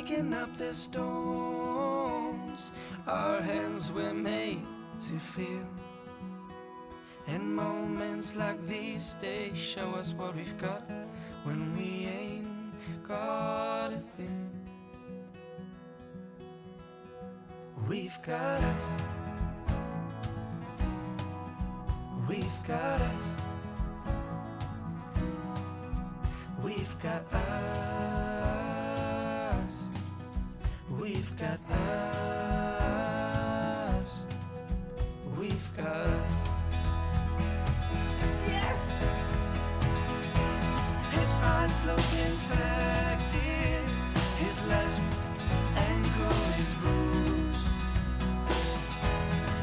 picking up the stones our hands were made to feel. And moments like these, they show us what we've got when we ain't got a thing. We've got us. We've got us. We've got us. We've got us. We've got us. Yes! His eyes look infected. His left ankle is bruised.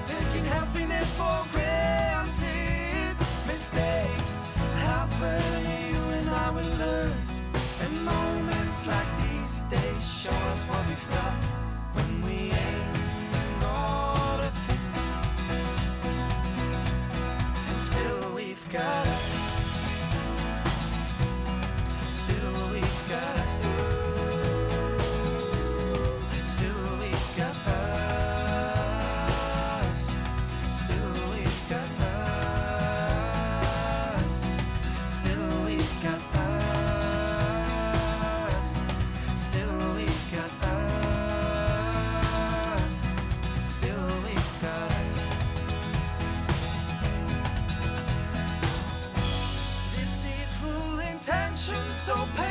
Taking happiness for granted. Mistakes happen, you and I will learn. And moments like these, they show us what we've got when we ain't got a thing. And still we've got us. Still we've got us. Still we've got us. Still we've got us. Still we've got us. Still we've got us. Still we've got us. Deceitful intentions so painful.